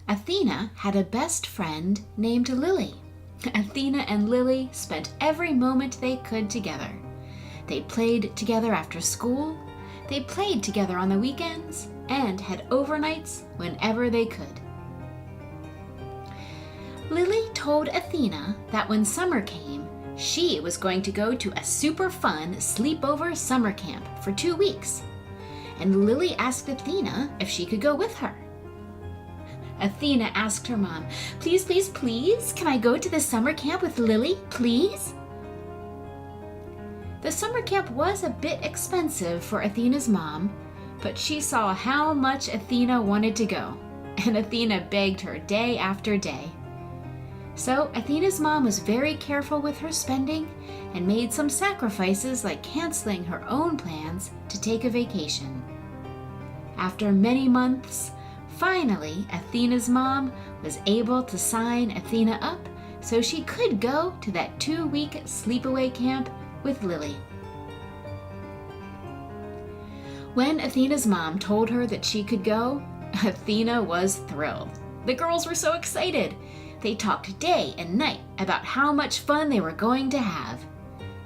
Athena had a best friend named Lily. Athena and Lily spent every moment they could together. They played together after school, they played together on the weekends, and had overnights whenever they could. Lily told Athena that when summer came, she was going to go to a super fun sleepover summer camp for 2 weeks. And Lily asked Athena if she could go with her. Athena asked her mom, "Please, please, please, can I go to the summer camp with Lily, please?" The summer camp was a bit expensive for Athena's mom, but she saw how much Athena wanted to go, and Athena begged her day after day. So Athena's mom was very careful with her spending and made some sacrifices like canceling her own plans to take a vacation. After many months, finally Athena's mom was able to sign Athena up so she could go to that 2-week sleepaway camp with Lily. When Athena's mom told her that she could go, Athena was thrilled. The girls were so excited. They talked day and night about how much fun they were going to have.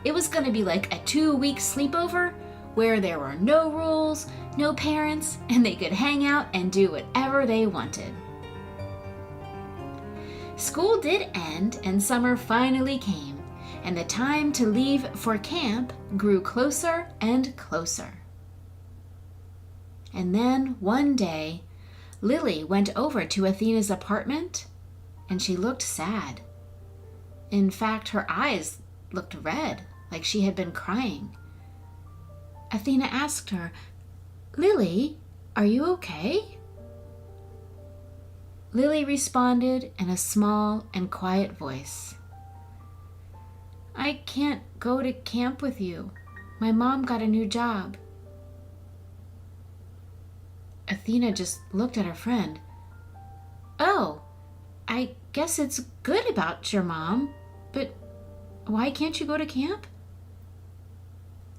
It was going to be like a 2-week sleepover where there were no rules, no parents, and they could hang out and do whatever they wanted. School did end and summer finally came, and the time to leave for camp grew closer and closer. And then one day, Lily went over to Athena's apartment and she looked sad. In fact, her eyes looked red, like she had been crying. Athena asked her, "Lily, are you okay?" Lily responded in a small and quiet voice, "I can't go to camp with you. My mom got a new job." Athena just looked at her friend. "Oh, I guess it's good about your mom, but why can't you go to camp?"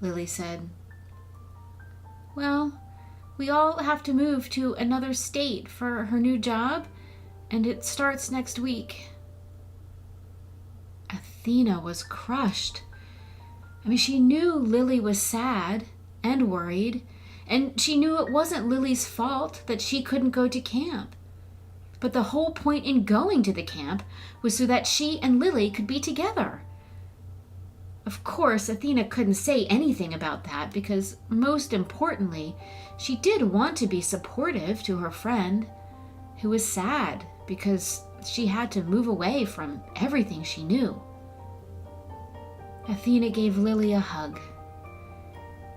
Lily said, "Well, we all have to move to another state for her new job, and it starts next week." Athena was crushed. She knew Lily was sad and worried, and she knew it wasn't Lily's fault that she couldn't go to camp. But the whole point in going to the camp was so that she and Lily could be together. Of course, Athena couldn't say anything about that because, most importantly, she did want to be supportive to her friend, who was sad because she had to move away from everything she knew. Athena gave Lily a hug.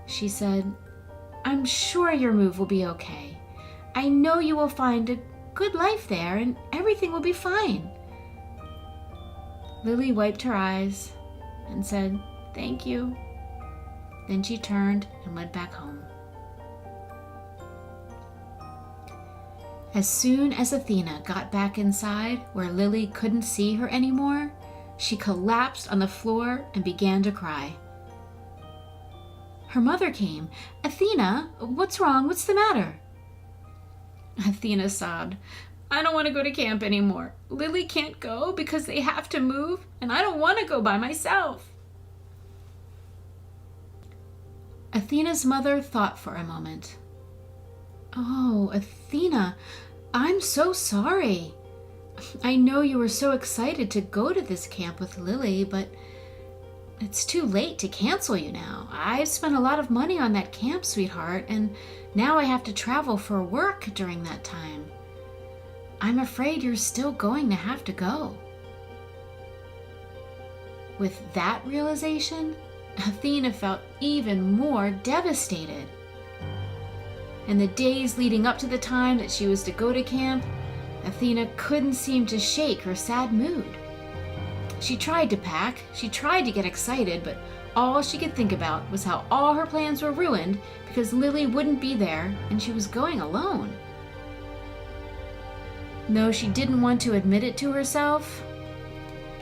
She said, "I'm sure your move will be okay. I know you will find a good life there and everything will be fine." Lily wiped her eyes and said, "Thank you." Then she turned and went back home. As soon as Athena got back inside where Lily couldn't see her anymore, she collapsed on the floor and began to cry. Her mother came. "Athena, what's wrong? What's the matter?" Athena sobbed, "I don't want to go to camp anymore. Lily can't go because they have to move, and I don't want to go by myself." Athena's mother thought for a moment. "Oh, Athena, I'm so sorry. I know you were so excited to go to this camp with Lily, but it's too late to cancel you now. I've spent a lot of money on that camp, sweetheart, and now I have to travel for work during that time. I'm afraid you're still going to have to go." With that realization, Athena felt even more devastated. In the days leading up to the time that she was to go to camp, Athena couldn't seem to shake her sad mood. She tried to pack, she tried to get excited, but all she could think about was how all her plans were ruined because Lily wouldn't be there and she was going alone. Though she didn't want to admit it to herself,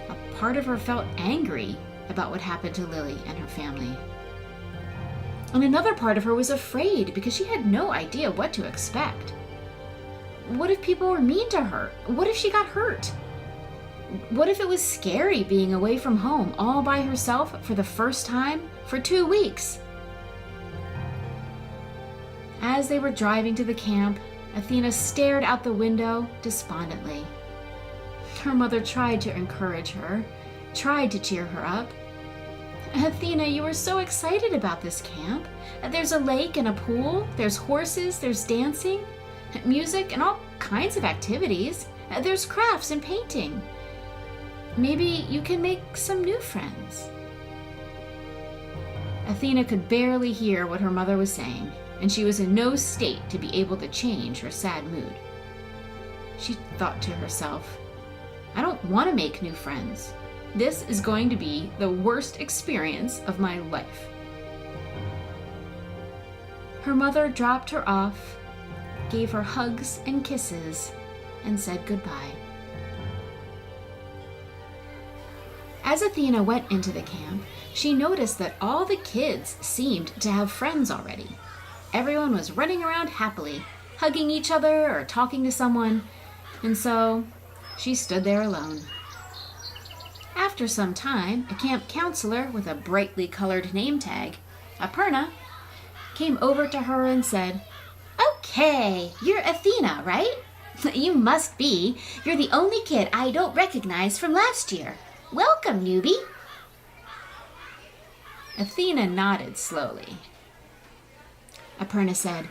a part of her felt angry about what happened to Lily and her family. And another part of her was afraid because she had no idea what to expect. What if people were mean to her? What if she got hurt? What if it was scary being away from home all by herself for the first time for 2 weeks? As they were driving to the camp, Athena stared out the window despondently. Her mother tried to encourage her, tried to cheer her up. Athena, you were so excited about this camp. There's a lake and a pool, there's horses, there's dancing, music, and all kinds of activities. There's crafts and painting. Maybe you can make some new friends. Athena could barely hear what her mother was saying, and she was in no state to be able to change her sad mood. She thought to herself, I don't want to make new friends. This is going to be the worst experience of my life. Her mother dropped her off, gave her hugs and kisses, and said goodbye. As Athena went into the camp, she noticed that all the kids seemed to have friends already. Everyone was running around happily, hugging each other or talking to someone, and so she stood there alone. After some time, a camp counselor with a brightly colored name tag, Aparna, came over to her and said, Okay, you're Athena, right? You must be. You're the only kid I don't recognize from last year. Welcome, newbie. Athena nodded slowly. Aparna said,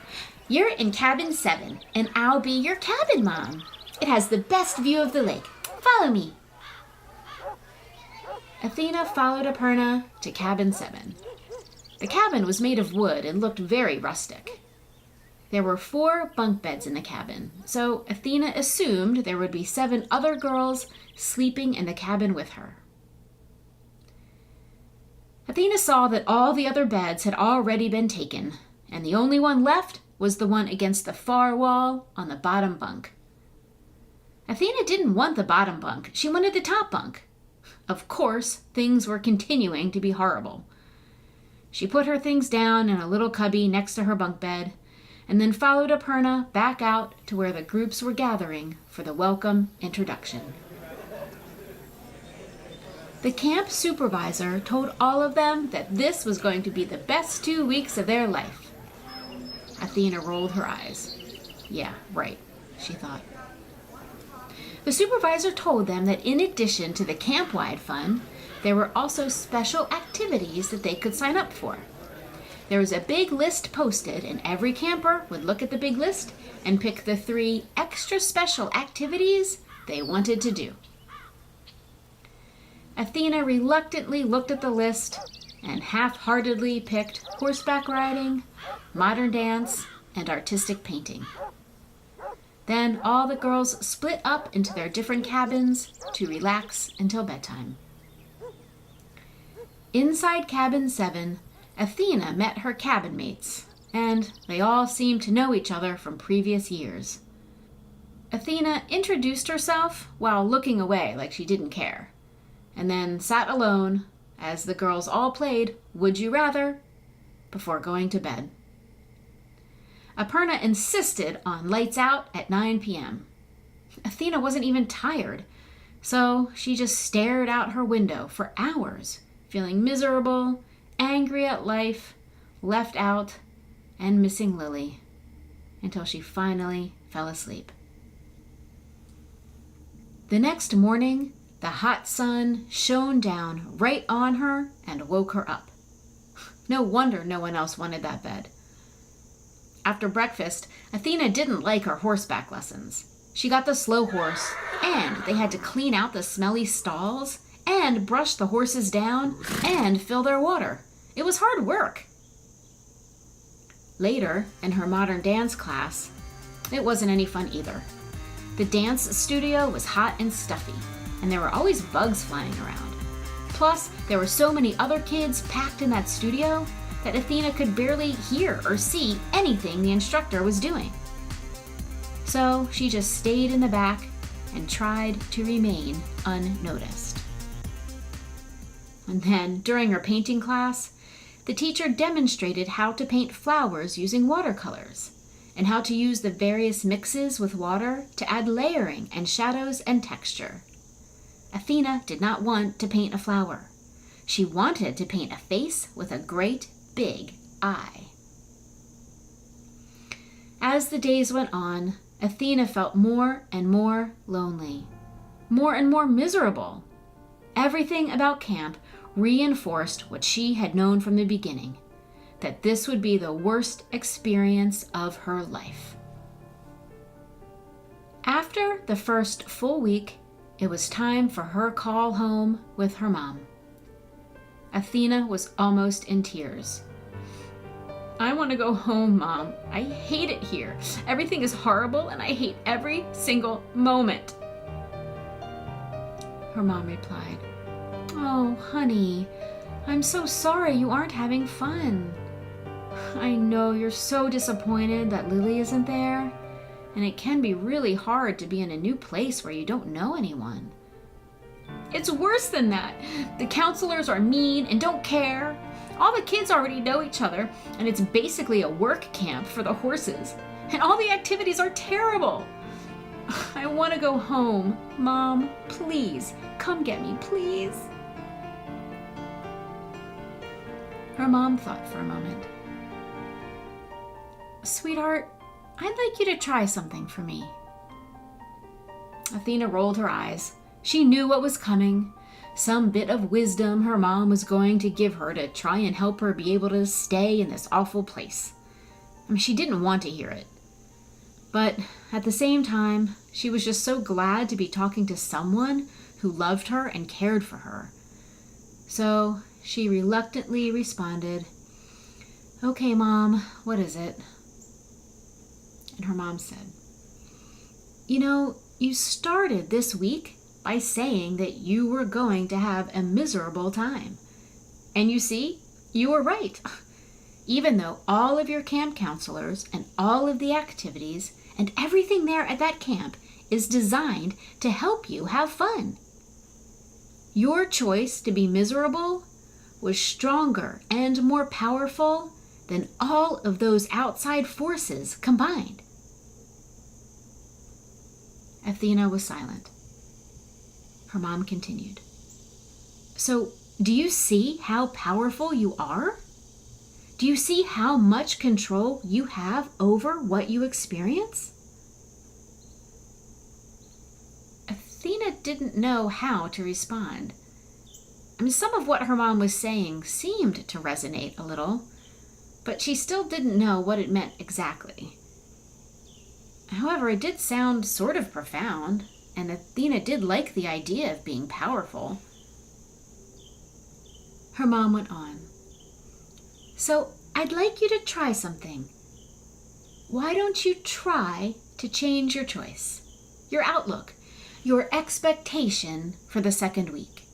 You're in cabin 7, and I'll be your cabin mom. It has the best view of the lake. Follow me. Athena followed Aparna to cabin 7. The cabin was made of wood and looked very rustic. There were 4 bunk beds in the cabin, so Athena assumed there would be 7 other girls sleeping in the cabin with her. Athena saw that all the other beds had already been taken, and the only one left was the one against the far wall on the bottom bunk. Athena didn't want the bottom bunk, she wanted the top bunk. Of course, things were continuing to be horrible. She put her things down in a little cubby next to her bunk bed, and then followed Aparna back out to where the groups were gathering for the welcome introduction. The camp supervisor told all of them that this was going to be the best 2 weeks of their life. Athena rolled her eyes. Yeah, right, she thought. The supervisor told them that in addition to the camp-wide fun, there were also special activities that they could sign up for. There was a big list posted, and every camper would look at the big list and pick the 3 extra special activities they wanted to do. Athena reluctantly looked at the list and half-heartedly picked horseback riding, modern dance, and artistic painting. Then all the girls split up into their different cabins to relax until bedtime. Inside cabin 7, Athena met her cabin mates, and they all seemed to know each other from previous years. Athena introduced herself while looking away like she didn't care, and then sat alone as the girls all played Would You Rather before going to bed. Aparna insisted on lights out at 9 p.m. Athena wasn't even tired, so she just stared out her window for hours, feeling miserable, angry at life, left out, and missing Lily, until she finally fell asleep. The next morning, the hot sun shone down right on her and woke her up. No wonder no one else wanted that bed. After breakfast, Athena didn't like her horseback lessons. She got the slow horse, and they had to clean out the smelly stalls, and brush the horses down, and fill their water. It was hard work. Later, in her modern dance class, it wasn't any fun either. The dance studio was hot and stuffy, and there were always bugs flying around. Plus, there were so many other kids packed in that studio that Athena could barely hear or see anything the instructor was doing. So she just stayed in the back and tried to remain unnoticed. And then, during her painting class, the teacher demonstrated how to paint flowers using watercolors, and how to use the various mixes with water to add layering and shadows and texture. Athena did not want to paint a flower. She wanted to paint a face with a great big eye. As the days went on, Athena felt more and more lonely, more and more miserable. Everything about camp reinforced what she had known from the beginning, that this would be the worst experience of her life. After the first full week, it was time for her call home with her mom. Athena was almost in tears. "I want to go home, Mom. I hate it here. Everything is horrible and I hate every single moment." Her mom replied, "Oh, honey, I'm so sorry you aren't having fun. I know you're so disappointed that Lily isn't there, and it can be really hard to be in a new place where you don't know anyone. It's worse than that. The counselors are mean and don't care. All the kids already know each other, and it's basically a work camp for the horses. And all the activities are terrible. I want to go home. Mom, please, come get me, please." Her mom thought for a moment. "Sweetheart, I'd like you to try something for me." Athena rolled her eyes. She knew what was coming. Some bit of wisdom her mom was going to give her to try and help her be able to stay in this awful place. She didn't want to hear it. But at the same time, she was just so glad to be talking to someone who loved her and cared for her. So she reluctantly responded, "Okay, Mom, what is it?" And her mom said, You started this week by saying that you were going to have a miserable time. And you see, you were right. Even though all of your camp counselors and all of the activities and everything there at that camp is designed to help you have fun. Your choice to be miserable was stronger and more powerful than all of those outside forces combined. Athena was silent. Her mom continued. "So, do you see how powerful you are? Do you see how much control you have over what you experience?" Athena didn't know how to respond. Some of what her mom was saying seemed to resonate a little, but she still didn't know what it meant exactly. However, it did sound sort of profound, and Athena did like the idea of being powerful. Her mom went on. "So, I'd like you to try something. Why don't you try to change your choice, your outlook, your expectation for the second week?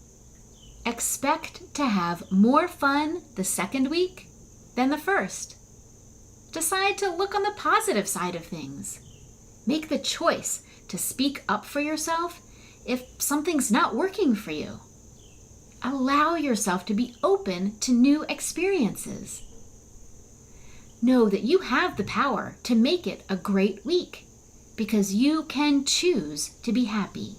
Expect to have more fun the second week than the first. Decide to look on the positive side of things. Make the choice to speak up for yourself if something's not working for you. Allow yourself to be open to new experiences. Know that you have the power to make it a great week because you can choose to be happy.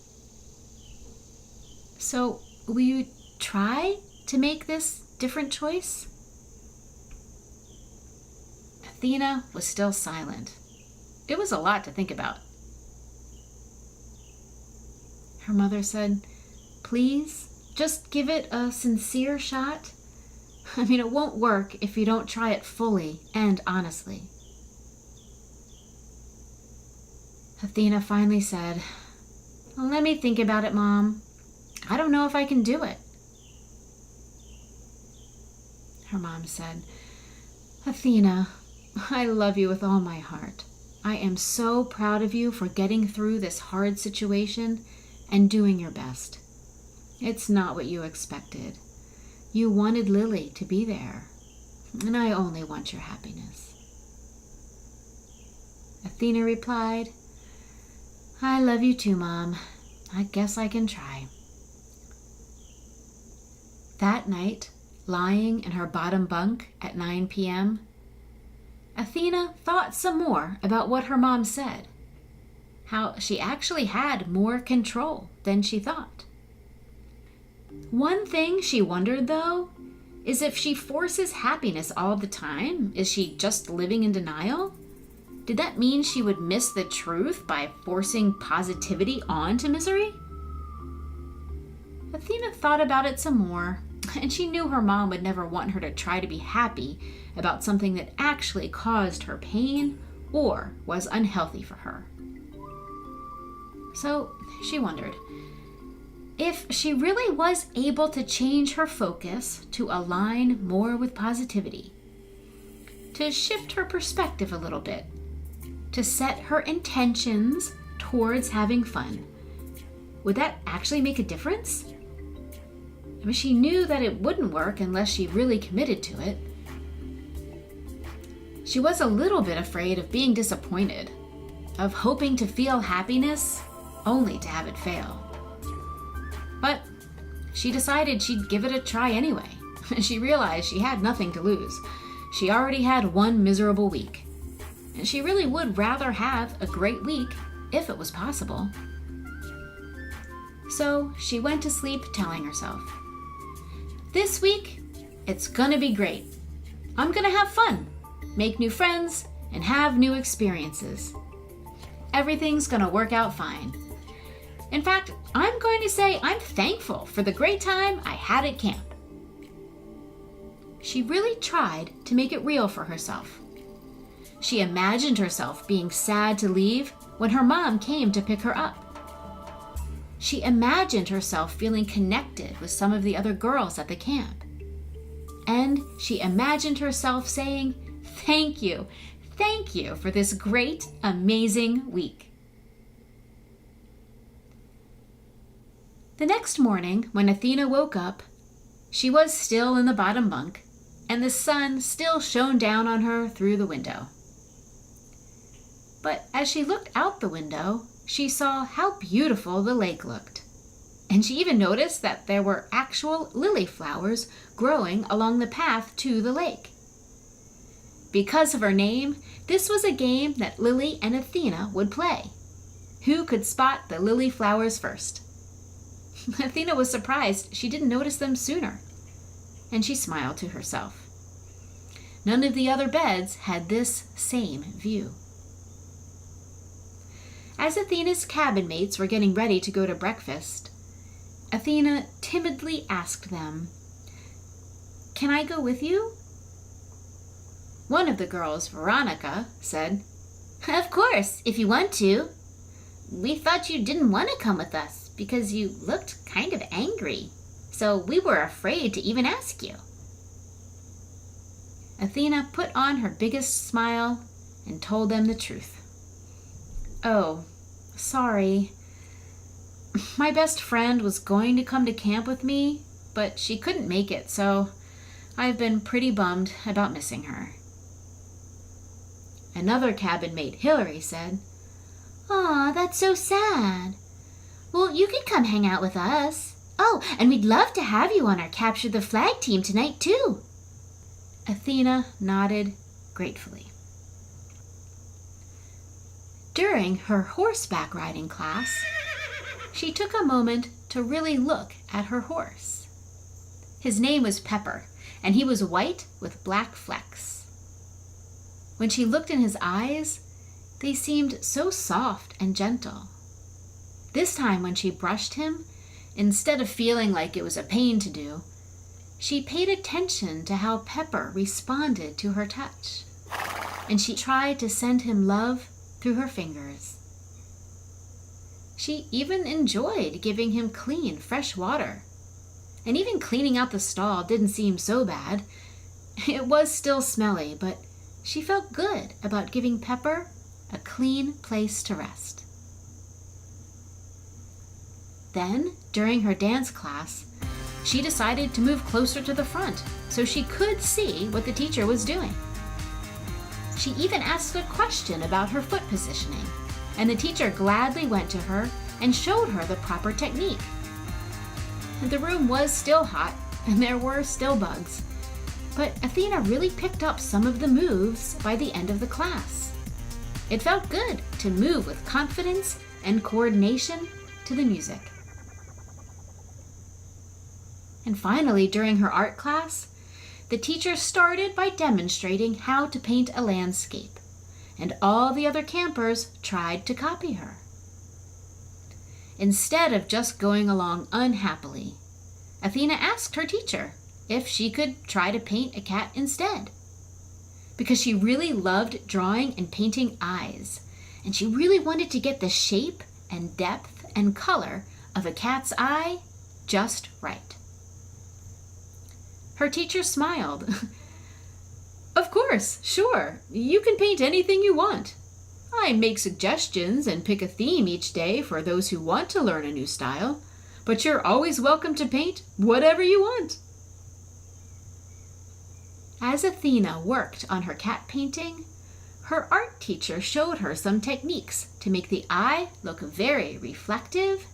So, will you try to make this different choice?" Athena was still silent. It was a lot to think about. Her mother said, "Please, just give it a sincere shot. It won't work if you don't try it fully and honestly." Athena finally said, "Let me think about it, Mom. I don't know if I can do it." Her mom said, "Athena, I love you with all my heart. I am so proud of you for getting through this hard situation and doing your best. It's not what you expected. You wanted Lily to be there, and I only want your happiness." Athena replied, "I love you too, Mom. I guess I can try." That night, lying in her bottom bunk at 9 p.m., Athena thought some more about what her mom said, how she actually had more control than she thought. One thing she wondered, though, is if she forces happiness all the time, is she just living in denial? Did that mean she would miss the truth by forcing positivity onto misery? Athena thought about it some more, and she knew her mom would never want her to try to be happy about something that actually caused her pain or was unhealthy for her. So she wondered, if she really was able to change her focus to align more with positivity, to shift her perspective a little bit, to set her intentions towards having fun, would that actually make a difference? I mean, she knew that it wouldn't work unless she really committed to it. She was a little bit afraid of being disappointed, of hoping to feel happiness only to have it fail. But she decided she'd give it a try anyway. She realized she had nothing to lose. She already had one miserable week. And she really would rather have a great week if it was possible. So she went to sleep telling herself, this week, it's gonna be great. I'm gonna have fun, make new friends, and have new experiences. Everything's gonna work out fine. In fact, I'm going to say I'm thankful for the great time I had at camp. She really tried to make it real for herself. She imagined herself being sad to leave when her mom came to pick her up. She imagined herself feeling connected with some of the other girls at the camp. And she imagined herself saying, thank you for this great, amazing week. The next morning, when Athena woke up, she was still in the bottom bunk, and the sun still shone down on her through the window. But as she looked out the window, she saw how beautiful the lake looked. And she even noticed that there were actual lily flowers growing along the path to the lake. Because of her name, this was a game that Lily and Athena would play. Who could spot the lily flowers first? Athena was surprised she didn't notice them sooner, and she smiled to herself. None of the other beds had this same view. As Athena's cabin mates were getting ready to go to breakfast, Athena timidly asked them, "Can I go with you?" One of the girls, Veronica, said, "Of course, if you want to. We thought you didn't want to come with us because you looked kind of angry, so we were afraid to even ask you." Athena put on her biggest smile and told them the truth. "Oh, sorry. My best friend was going to come to camp with me, but she couldn't make it, so I've been pretty bummed about missing her." Another cabin mate, Hillary, said, "Aw, that's so sad. Well, you can come hang out with us. Oh, and we'd love to have you on our Capture the Flag team tonight, too." Athena nodded gratefully. During her horseback riding class, she took a moment to really look at her horse. His name was Pepper, and he was white with black flecks. When she looked in his eyes, they seemed so soft and gentle. This time when she brushed him, instead of feeling like it was a pain to do, she paid attention to how Pepper responded to her touch, and she tried to send him love through her fingers. She even enjoyed giving him clean, fresh water, and even cleaning out the stall didn't seem so bad. It was still smelly, but she felt good about giving Pepper a clean place to rest. Then, during her dance class, she decided to move closer to the front so she could see what the teacher was doing. She even asked a question about her foot positioning, and the teacher gladly went to her and showed her the proper technique. The room was still hot, and there were still bugs, But Athena really picked up some of the moves by the end of the class. It felt good to move with confidence and coordination to the music. And finally, during her art class, the teacher started by demonstrating how to paint a landscape, and all the other campers tried to copy her. Instead of just going along unhappily, Athena asked her teacher if she could try to paint a cat instead, because she really loved drawing and painting eyes, and she really wanted to get the shape and depth and color of a cat's eye just right. Her teacher smiled. "Of course, sure, you can paint anything you want. I make suggestions and pick a theme each day for those who want to learn a new style, but you're always welcome to paint whatever you want." As Athena worked on her cat painting, her art teacher showed her some techniques to make the eye look very reflective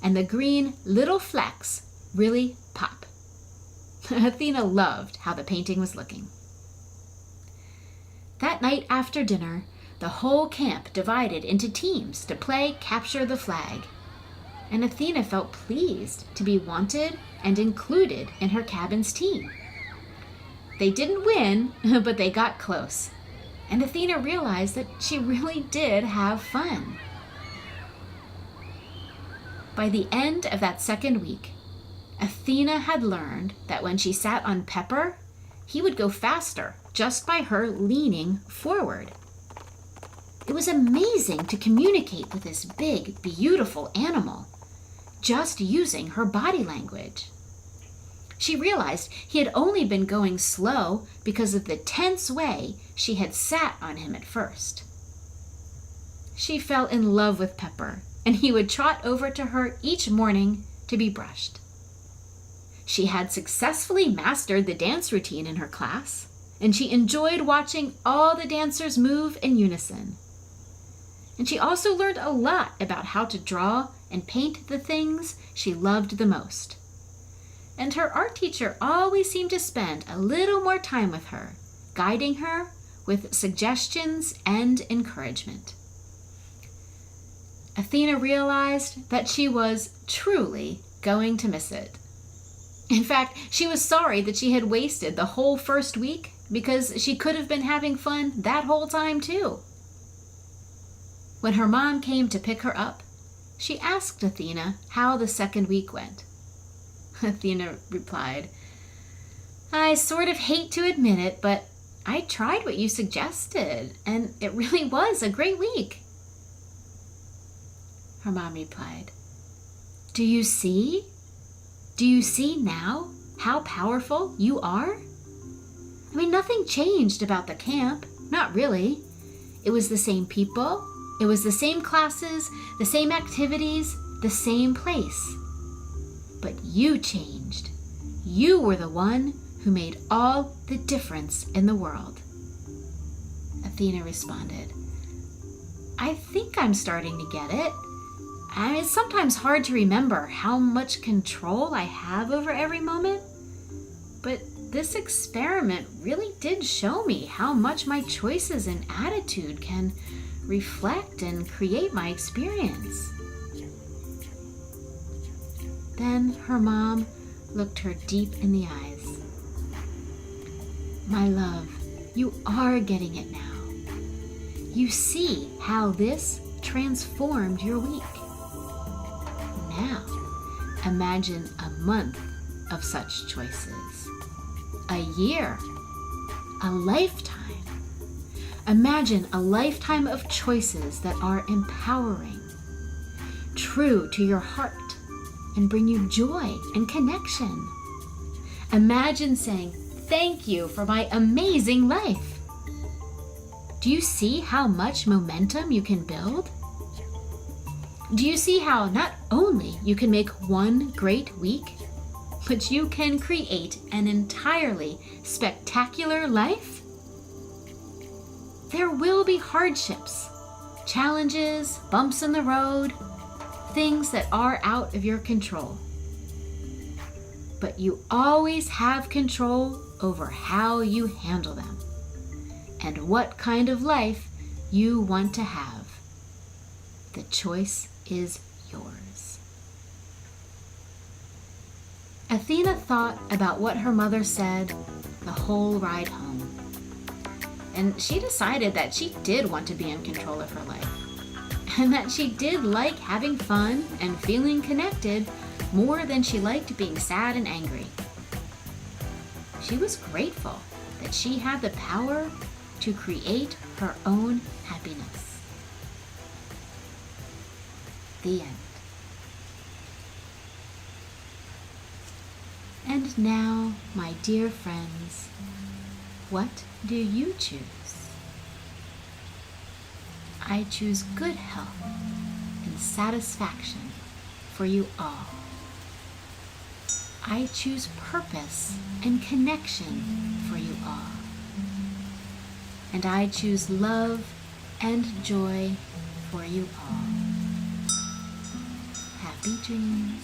and the green little flecks really pop. Athena loved how the painting was looking. That night after dinner, the whole camp divided into teams to play Capture the Flag, and Athena felt pleased to be wanted and included in her cabin's team. They didn't win, but they got close, and Athena realized that she really did have fun. By the end of that second week, Athena had learned that when she sat on Pepper, he would go faster just by her leaning forward. It was amazing to communicate with this big, beautiful animal, just using her body language. She realized he had only been going slow because of the tense way she had sat on him at first. She fell in love with Pepper, and he would trot over to her each morning to be brushed. She had successfully mastered the dance routine in her class, and she enjoyed watching all the dancers move in unison. And she also learned a lot about how to draw and paint the things she loved the most. And her art teacher always seemed to spend a little more time with her, guiding her with suggestions and encouragement. Athena realized that she was truly going to miss it. In fact, she was sorry that she had wasted the whole first week because she could have been having fun that whole time too. When her mom came to pick her up, she asked Athena how the second week went. Athena replied, "I sort of hate to admit it, but I tried what you suggested, and it really was a great week." Her mom replied, Do you see? Do you see now how powerful you are? I mean, nothing changed about the camp, not really. It was the same people, it was the same classes, the same activities, the same place. But you changed. You were the one who made all the difference in the world. Athena responded, I think I'm starting to get it. And it's sometimes hard to remember how much control I have over every moment. But this experiment really did show me how much my choices and attitude can reflect and create my experience. Then her mom looked her deep in the eyes. My love, you are getting it now. You see how this transformed your week. Now, imagine a month of such choices, a year, a lifetime. Imagine a lifetime of choices that are empowering, true to your heart, and bring you joy and connection. Imagine saying, thank you for my amazing life. Do you see how much momentum you can build? Do you see how not only you can make one great week, but you can create an entirely spectacular life? There will be hardships, challenges, bumps in the road, things that are out of your control. but you always have control over how you handle them and what kind of life you want to have. The choice is yours. Athena thought about what her mother said the whole ride home, and she decided that she did want to be in control of her life, and that she did like having fun and feeling connected more than she liked being sad and angry. She was grateful that she had the power to create her own happiness. The end. And now, my dear friends, what do you choose? I choose good health and satisfaction for you all. I choose purpose and connection for you all. And I choose love and joy for you all. Happy dreams.